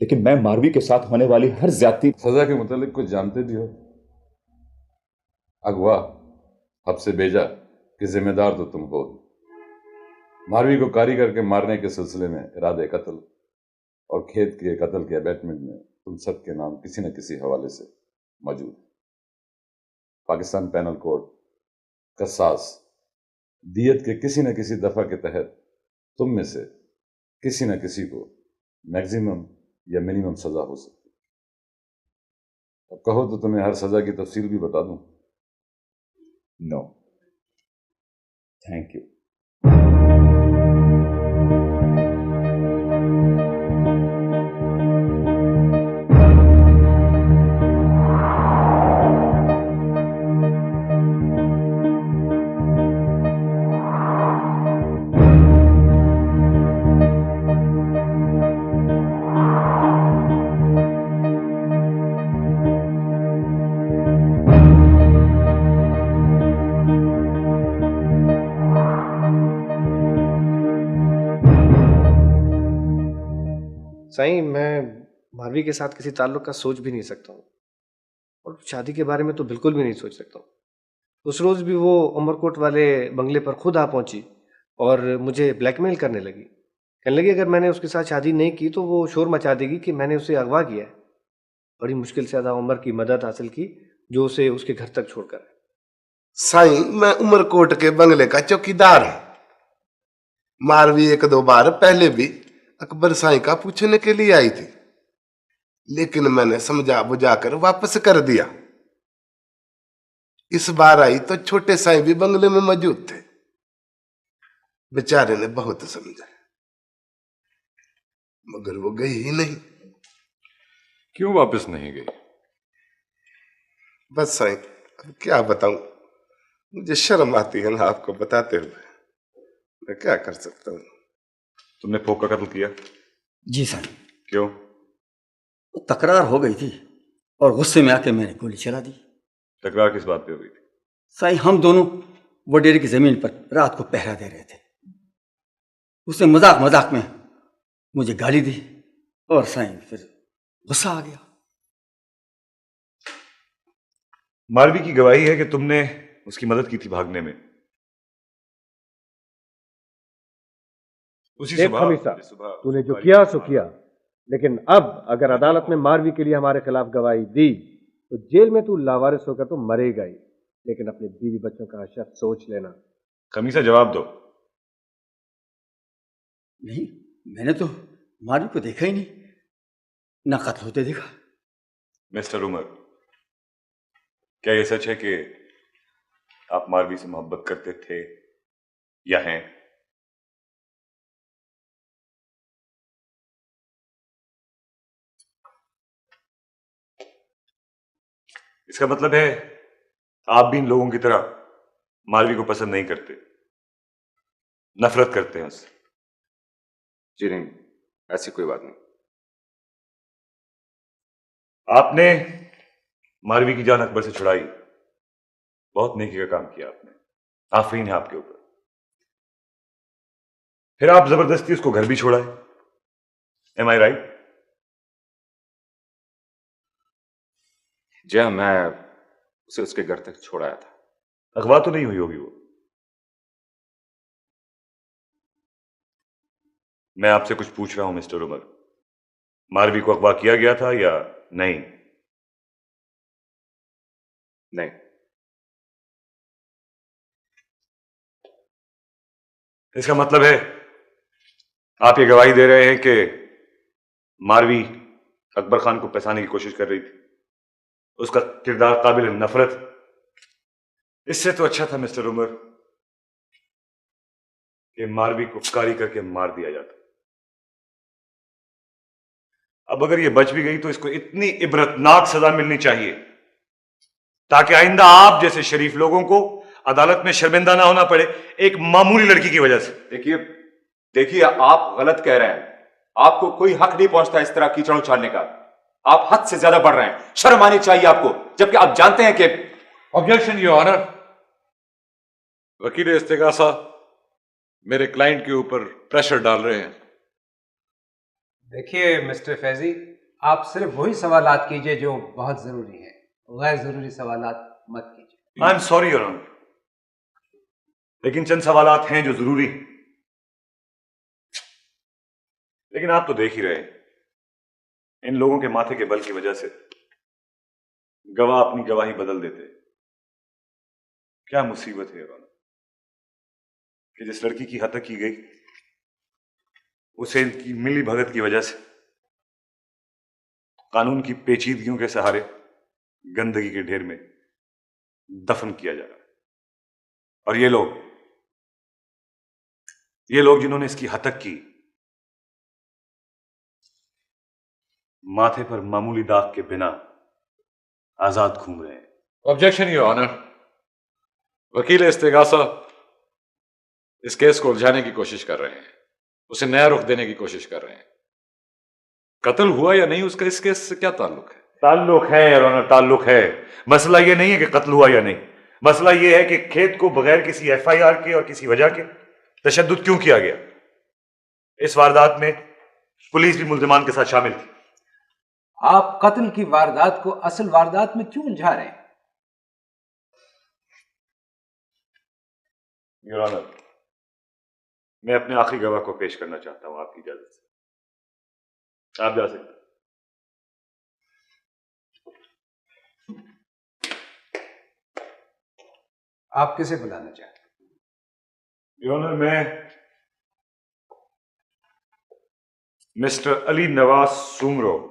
लेकिन मैं मारवी के साथ होने वाली हर ज्यादती। सजा के मुतालिक कुछ जानते भी हो? अगवा, हब से भेजा कि जिम्मेदार तो तुम हो। मारवी को कारीगर के मारने के सिलसिले में इरादे कत्ल और खेत के कत्ल के अबैटमेंट में तुम सबके नाम किसी न किसी हवाले से मौजूद है। पाकिस्तान पैनल कोड कसास दियत के किसी न किसी दफा के तहत तुम में से किसी न किसी को मैक्सिमम या मिनिमम सजा हो सकती है। अब कहो तो तुम्हें हर सजा की तफसील भी बता दूं। No, thank you. साईं, मैं मारवी के साथ किसी ताल्लुक का सोच भी नहीं सकता हूँ, और शादी के बारे में तो बिल्कुल भी नहीं सोच सकता हूँ। उस रोज भी वो उमरकोट वाले बंगले पर खुद आ पहुंची और मुझे ब्लैकमेल करने लगी। कहने लगी अगर मैंने उसके साथ शादी नहीं की तो वो शोर मचा देगी कि मैंने उसे अगवा किया है। बड़ी मुश्किल से अदा उमर की मदद हासिल की, जो उसे उसके घर तक छोड़कर है। साईं, मैं उमरकोट के बंगले का चौकीदार हूं। मारवी 1-2 बार पहले भी अकबर साईं का पूछने के लिए आई थी, लेकिन मैंने समझा बुझाकर वापस कर दिया। इस बार आई तो छोटे साईं भी बंगले में मौजूद थे। बेचारे ने बहुत समझा, मगर वो गई ही नहीं। क्यों वापस नहीं गई? बस साईं, अब क्या बताऊं, मुझे शर्म आती है ना आपको बताते हुए। मैं क्या कर सकता हूं। तुमने फोक का कत्ल किया? जी सर। क्यों? तकरार हो गई थी और गुस्से में आके मैंने गोली चला दी। तकरार किस बात पे हो गई थी? साईं, हम दोनों वो डेरे की जमीन पर रात को पहरा दे रहे थे। उसने मजाक मजाक में मुझे गाली दी और साईं फिर गुस्सा आ गया। मारवी की गवाही है कि तुमने उसकी मदद की थी भागने में। उसी देख सुबह खमीसा, तूने जो किया सो किया, लेकिन अब अगर अदालत ने मारवी के लिए हमारे खिलाफ गवाही दी तो जेल में तू लावारिस होकर तो मरेगा ही, लेकिन अपने बीवी बच्चों का हशर सोच लेना। खमीसा, जवाब दो। नहीं, मैंने तो मारवी को देखा ही नहीं, ना कत्ल होते देखा। मिस्टर उमर, क्या यह सच है कि आप मारवी से मोहब्बत करते थे या हैं? इसका मतलब है आप भी इन लोगों की तरह मारवी को पसंद नहीं करते, नफरत करते हैं उससे। जी नहीं, ऐसी कोई बात नहीं। आपने मारवी की जान अकबर से छुड़ाई, बहुत नेकी का काम किया आपने, आफरीन है आपके ऊपर। फिर आप जबरदस्ती उसको घर भी छोड़ाए। एम आई राइट? जी हाँ, मैं उसे उसके घर तक छोड़ाया था। अगवा तो नहीं हुई होगी वो? मैं आपसे कुछ पूछ रहा हूं मिस्टर उमर, मारवी को अगवा किया गया था या नहीं? नहीं। इसका मतलब है आप ये गवाही दे रहे हैं कि मारवी अकबर खान को फंसाने की कोशिश कर रही थी, उसका किरदार काबिल नफरत। इससे तो अच्छा था मिस्टर उमर कि मारवी को कारी करके मार दिया जाता। अब अगर ये बच भी गई तो इसको इतनी इबरतनाक सजा मिलनी चाहिए ताकि आइंदा आप जैसे शरीफ लोगों को अदालत में शर्मिंदा ना होना पड़े एक मामूली लड़की की वजह से। देखिए, आप गलत कह रहे हैं। आपको कोई हक नहीं पहुंचता इस तरह कीचड़ उछालने का। आप हद से ज्यादा बढ़ रहे हैं। शर्म आनी चाहिए आपको, जबकि आप जानते हैं कि। Objection your honour. वकील इस्तिगासा मेरे क्लाइंट के ऊपर प्रेशर डाल रहे हैं। देखिए मिस्टर फैजी, आप सिर्फ वही सवालात कीजिए जो बहुत जरूरी है, गैर जरूरी सवालात मत कीजिए। I am sorry your honour, लेकिन चंद सवालात हैं जो जरूरी हैं। लेकिन आप तो देख ही रहे हैं, इन लोगों के माथे के बल की वजह से गवाह अपनी गवाही बदल देते। क्या मुसीबत है योर ऑनर कि जिस लड़की की हत्या की गई उसे इनकी मिली भगत की वजह से कानून की पेचीदगियों के सहारे गंदगी के ढेर में दफन किया जा रहा है। और ये लोग जिन्होंने इसकी हत्या की, माथे पर मामूली दाग के बिना आजाद घूम रहे हैं। Objection your honour. वकील इस्तिगासा इस केस को उलझाने की कोशिश कर रहे हैं, उसे नया रुख देने की कोशिश कर रहे हैं। कत्ल हुआ या नहीं उसका इस केस से क्या ताल्लुक है? ताल्लुक है योर ऑनर, ताल्लुक है। मसला ये नहीं है कि कत्ल हुआ या नहीं, मसला ये है कि खेत को बगैर किसी FIR के और किसी वजह के तशद्दुद क्यों किया गया। इस वारदात में पुलिस भी मुल्जिमान के साथ शामिल थी। आप कत्ल की वारदात को असल वारदात में क्यों उलझा रहे हैं? योर ऑनर, मैं अपने आखिरी गवाह को पेश करना चाहता हूं, आपकी इजाजत से। आप जा सकते हैं। आप किसे बुलाना चाहते हैं? योर ऑनर, मैं मिस्टर अली नवाज सुमरो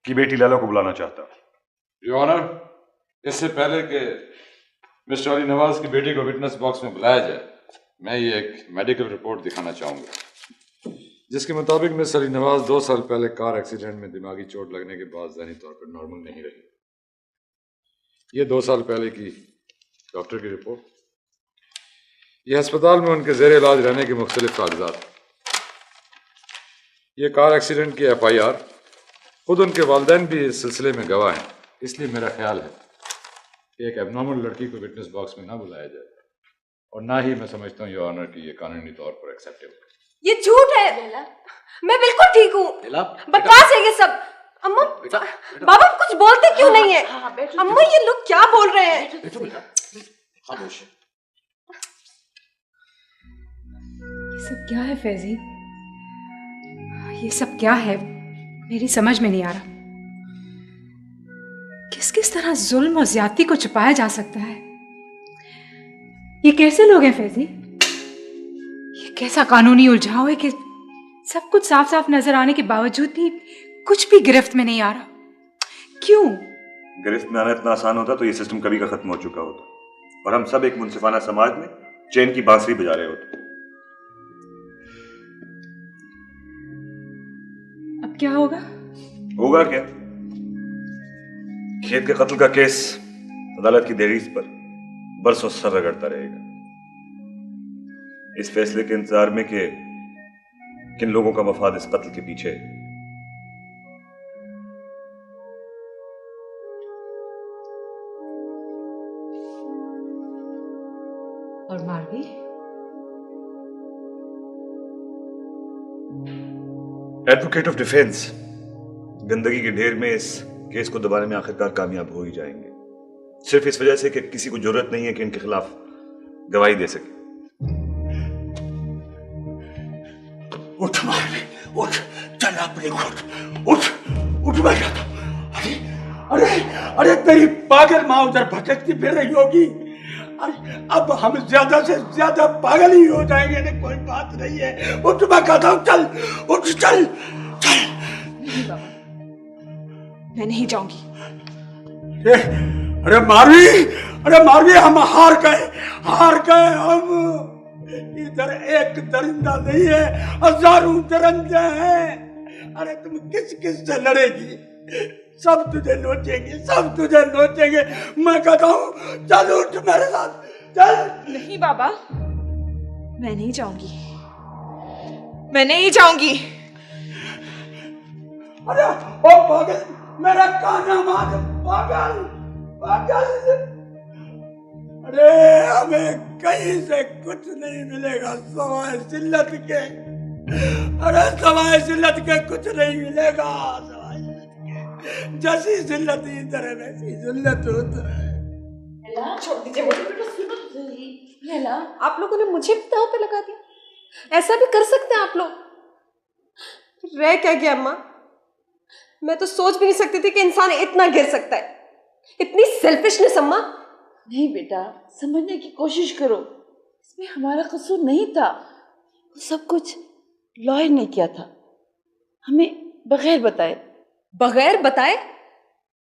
की बेटी लैला को बुलाना चाहता हूं। योर ऑनर, इससे पहले कि मिस्टर अली नवाज की बेटी को विटनेस बॉक्स में बुलाया जाए, मैं ये एक मेडिकल रिपोर्ट दिखाना चाहूंगा, जिसके मुताबिक मिस अली नवाज 2 साल पहले कार एक्सीडेंट में दिमागी चोट लगने के बाद ज़हनी तौर पर नॉर्मल नहीं रही। ये 2 साल पहले की डॉक्टर की रिपोर्ट, ये अस्पताल में उनके ज़ेर इलाज रहने के मुख्तलिफ कागजात, ये कार एक्सीडेंट की FIR, खुद उनके वालिदैन भी इस सिलसिले में गवाह हैं। इसलिए मेरा ख्याल है कि एक एबनॉर्मल लड़की को विटनेस बॉक्स में ना बुलाया जाए, और ना ही मैं समझता हूँ योर ऑनर कि ये कानूनी तौर पर एक्सेप्टेबल। ये झूठ है। मैं बिल्कुल ठीक हूँ। बकवास है ये सब। अम्मा, बाबा कुछ बोलते क्यों नहीं है? अम्मा, ये लोग क्या बोल रहे हैं? ये सब क्या है फैजी? ये सब क्या है? मेरी समझ में नहीं आ रहा। किस किस तरह जुल्म और ज्यादती को छुपाया जा सकता है? ये कैसे लोग हैं फैजी? ये कैसा कानूनी उलझाव है कि सब कुछ साफ साफ नजर आने के बावजूद भी कुछ भी गिरफ्त में नहीं आ रहा? क्यों? गिरफ्त में आना इतना आसान होता तो ये सिस्टम कभी का खत्म हो चुका होता, और हम सब एक मुनसिफाना समाज में चैन की बांसुरी बजा रहे होते। अब क्या होगा? होगा क्या? खेत के कत्ल का केस अदालत की दहलीज पर बरसों सर रगड़ता रहेगा, इस फैसले के इंतजार में कि किन लोगों का मफाद इस कत्ल के पीछे है। और मारवी? एडवोकेट ऑफ डिफेंस गंदगी के ढेर में इस केस को दबाने में आखिरकार कामयाब हो ही जाएंगे, सिर्फ इस वजह से कि किसी को जरूरत नहीं है कि इनके खिलाफ गवाही दे सके। उठ मारवी, उठ, चल अपने उठ मैं जाता हूं। अरे अरे तेरी पागल माँ उधर भटकती फिर रही होगी। अरे अब हम ज्यादा से ज्यादा पागल ही हो जाएंगे ना, कोई बात नहीं है। उठ मैं कहता हूं, चल उठ, चल चल। नहीं बाबा, मैं नहीं जाऊंगी। अरे मारवी, हम हार गए हम। इधर एक दरिंदा नहीं है, हजारों दरिंदे हैं। अरे तुम किस से लड़ेगी? सब तुझे नोचेंगे। मैं कहता हूँ चल उठ मेरे साथ, चल। नहीं बाबा, मैं नहीं जाऊंगी। अरे ओ पागल, मेरा काना मार, पागल। अरे हमें कहीं से कुछ नहीं मिलेगा सवाए जिल्लत के। अरे सवाए जिल्लत के कुछ नहीं मिलेगा, सवाए जिल्लत के। जैसी जिल्लत इधर है वैसी जिल्लत उधर है। छोड़ दीजिए मुझे। आप लोगों ने मुझे भी दांव पे लगा दिया। ऐसा भी कर सकते हैं आप लोग? रह क्या गया अम्मा? मैं तो सोच भी नहीं सकती थी कि इंसान इतना गिर सकता है। इतनी सेल्फिशनेस अम्मा। नहीं बेटा, समझने की कोशिश करो, इसमें हमारा कसूर नहीं था। सब कुछ लॉयर ने किया था, हमें बगैर बताए।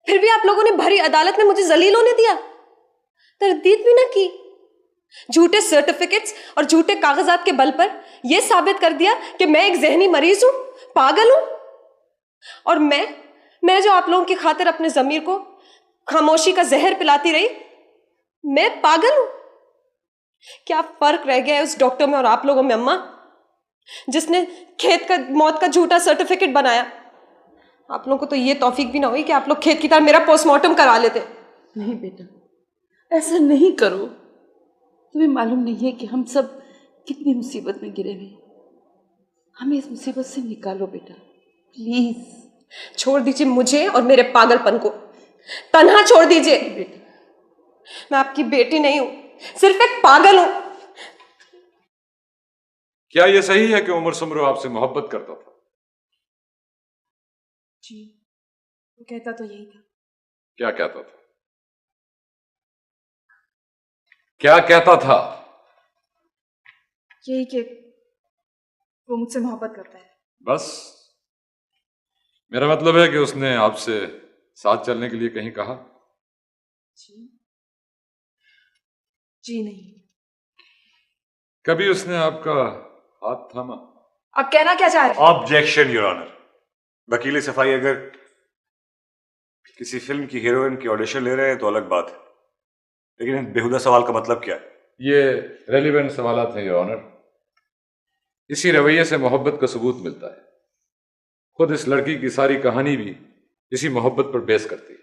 फिर भी आप लोगों ने भरी अदालत में मुझे जलील होने दिया, तरदीद भी ना की। झूठे सर्टिफिकेट्स और झूठे कागजात के बल पर यह साबित कर दिया कि मैं एक जहनी मरीज हूं, पागल हूं। और मैं जो आप लोगों की खातिर अपने जमीर को खामोशी का जहर पिलाती रही, मैं पागल हूं। क्या फर्क रह गया है उस डॉक्टर में और आप लोगों में अम्मा, जिसने खेत का मौत का झूठा सर्टिफिकेट बनाया? आप लोगों को तो ये तौफीक भी ना हुई कि आप लोग खेत की तरह मेरा पोस्टमार्टम करा लेते। नहीं बेटा, ऐसा नहीं करो। तुम्हें मालूम नहीं है कि हम सब कितनी मुसीबत में गिरे हुए। हमें इस मुसीबत से निकालो बेटा, प्लीज। छोड़ दीजिए मुझे और मेरे पागलपन को, तन्हा छोड़ दीजिए। मैं आपकी बेटी नहीं हूं, सिर्फ एक पागल हूं। क्या यह सही है कि उमर सुमरो आपसे मोहब्बत करता था? जी, वो कहता तो यही था। क्या कहता था? क्या कहता था? यही कि वो मुझसे मोहब्बत करता है। बस? मेरा मतलब है कि उसने आपसे साथ चलने के लिए कहीं कहा? जी नहीं। कभी उसने आपका हाथ थामा? आप कहना क्या चाह रहे हैं? Objection your honour. वकील सफाई अगर किसी फिल्म की हीरोइन की ऑडिशन ले रहे हैं तो अलग बात है, लेकिन इन बेहुदा सवाल का मतलब क्या है? ये रेलिवेंट सवालात हैं योर ऑनर। इसी रवैये से मोहब्बत का सबूत मिलता है। खुद इस लड़की की सारी कहानी भी इसी मोहब्बत पर बेस करती है।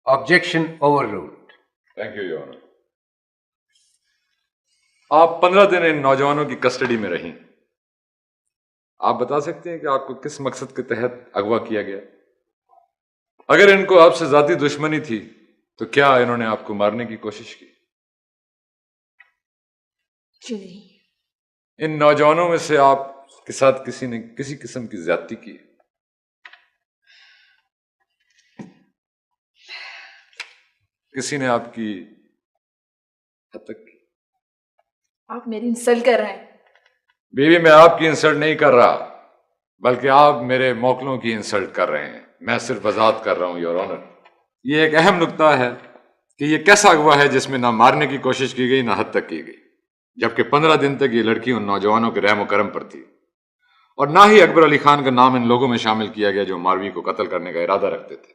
Objection overruled. Thank you your honour. आप 15 दिन इन नौजवानों की कस्टडी में रहीं। आप बता सकते हैं कि आपको किस मकसद के तहत अगवा किया गया? अगर इनको आपसे जाती दुश्मनी थी तो क्या इन्होंने आपको मारने की कोशिश की? जी नहीं। इन नौजवानों में से आपके साथ किसी ने किसी किस्म की ज्यादती की? किसी ने आपकी हद तक की? आप मेरी इंसल्ट कर रहे हैं। बीवी, मैं आपकी इंसल्ट नहीं कर रहा, बल्कि आप मेरे मौकलों की इंसल्ट कर रहे हैं। मैं सिर्फ वजाहत कर रहा हूं योर ऑनर। ये एक अहम नुक्ता है कि ये कैसा अगवा है जिसमें ना मारने की कोशिश की गई ना हद तक की गई, जबकि 15 दिन तक ये लड़की उन नौजवानों के रहम करम पर थी, और ना ही अकबर अली खान का नाम इन लोगों में शामिल किया गया जो मारवी को कत्ल करने का इरादा रखते थे।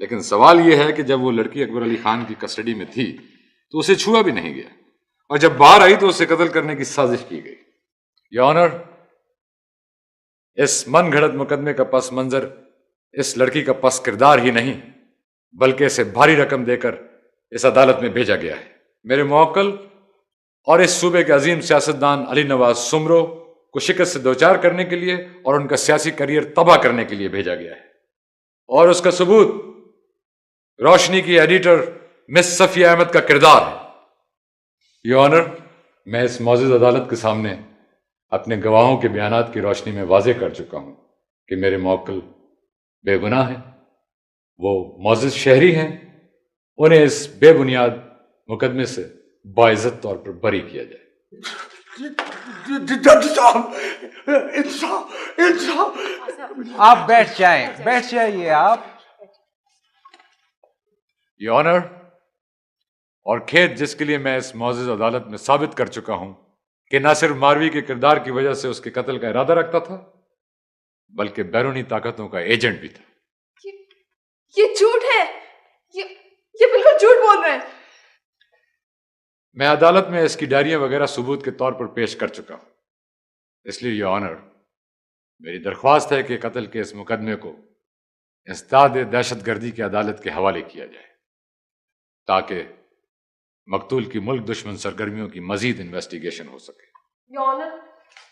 लेकिन सवाल यह है कि जब वो लड़की अकबर अली खान की कस्टडी में थी तो उसे छुआ भी नहीं गया, और जब बाहर आई तो उसे कत्ल करने की साजिश की गई। योर ऑनर, इस मनगढ़ंत मुकदमे का पस मंजर इस लड़की का पस किरदार ही नहीं, बल्कि इसे भारी रकम देकर इस अदालत में भेजा गया है। मेरे मुवक्किल और इस सूबे के अजीम सियासतदान अली नवाज सुमरो को शिकस्त से दोचार करने के लिए और उनका सियासी करियर तबाह करने के लिए भेजा गया है, और उसका सबूत रोशनी की एडिटर मिस सफिया अहमद का किरदार है। योर ऑनर, मैं इस मौजूद अदालत के सामने अपने गवाहों के बयानात की रोशनी में वाजे कर चुका हूं कि मेरे मुवक्किल बेगुनाह हैं, वो मौजूद शहरी हैं, उन्हें इस बेबुनियाद मुकदमे से बाइज्जत तौर पर बरी किया जाए। जज साहब, इंसाफ इंसाफ। आप बैठ जाइए आप। योर ऑनर, और खेद जिसके लिए मैं इस मौजूद अदालत में साबित कर चुका हूं कि न सिर्फ मारवी के किरदार की वजह से उसके कत्ल का इरादा रखता था, बल्कि बैरूनी ताकतों का एजेंट भी था। ये झूठ है, ये बिल्कुल झूठ बोल रहे हैं। मैं अदालत में इसकी डायरियां वगैरह सबूत के तौर पर पेश कर चुका हूं। इसलिए योर ऑनर, मेरी दरख्वास्त है कि कत्ल के इस मुकदमे को इंसदाद दहशतगर्दी की अदालत के हवाले किया जाए, ताकि मकतूल की मुल्क दुश्मन सरगर्मियों की मजीद इन्वेस्टिगेशन हो सके। योर ऑनर,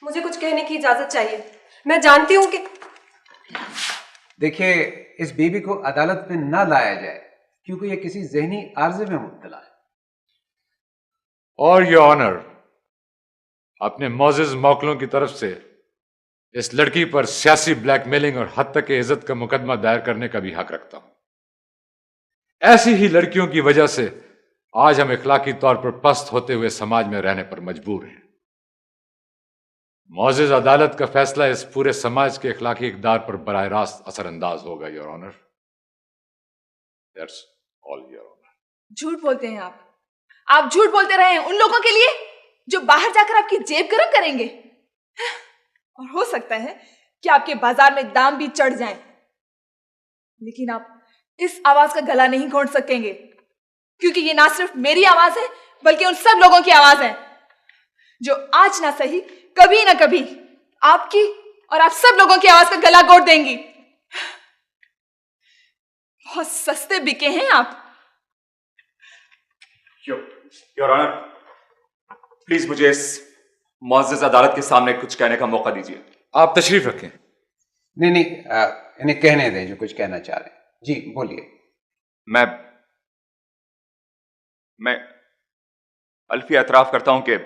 मुझे कुछ कहने की इजाजत चाहिए। मैं जानती हूँ कि देखिए, इस बीबी को अदालत में ना लाया जाए क्योंकि ये किसी जहनी आर्जे में मुब्तला है। और योर ऑनर, अपने मौजिज मौकलों की तरफ से इस लड़की पर सियासी ब्लैकमेलिंग और हद तक इज्जत का मुकदमा दायर करने का भी हक रखता हूं। ऐसी ही लड़कियों की वजह से आज हम इखलाकी तौर पर पस्त होते हुए समाज में रहने पर मजबूर हैं। मौजिज अदालत का फैसला इस पूरे समाज के इखलाकी इक़दार पर बराह रास्त असरअंदाज होगा your honour. That's all your honour. झूठ बोलते हैं आप झूठ बोलते रहे हैं उन लोगों के लिए जो बाहर जाकर आपकी जेब गर्म करेंगे, और हो सकता है कि आपके बाजार में दाम भी चढ़ जाएं, लेकिन आप इस आवाज का गला नहीं घोंट सकेंगे, क्योंकि ये ना सिर्फ मेरी आवाज है बल्कि उन सब लोगों की आवाज है जो आज ना सही कभी ना कभी आपकी और आप सब लोगों की आवाज का गला घोंट देंगी। बहुत सस्ते बिके हैं आप। योर ऑनर, प्लीज मुझे इस मुअज़्ज़ज़ अदालत के सामने कुछ कहने का मौका दीजिए। आप तशरीफ रखें। नहीं नहीं, इन्हें कहने दें जो कुछ कहना चाह रहे हैं। जी बोलिए। मैं अल्फी एतराफ करता हूं कि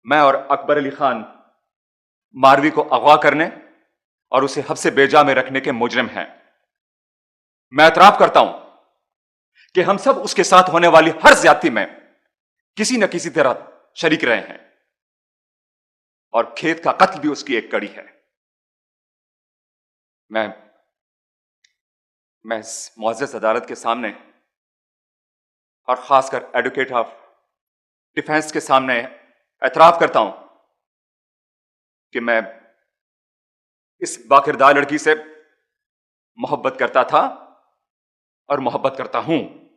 मैं और अकबर अली खान मारवी को अगवा करने और उसे हब्से बेजा में रखने के मुजरिम हैं। मैं एतराफ करता हूं कि हम सब उसके साथ होने वाली हर ज्यादती में किसी न किसी तरह शरीक रहे हैं और खेत का कत्ल भी उसकी एक कड़ी है। मैं इस मुअज़्ज़ज़ अदालत के सामने और खासकर एडवोकेट ऑफ डिफेंस के सामने एतराफ करता हूं कि मैं इस बाकिरदार लड़की से मोहब्बत करता था और मोहब्बत करता हूं।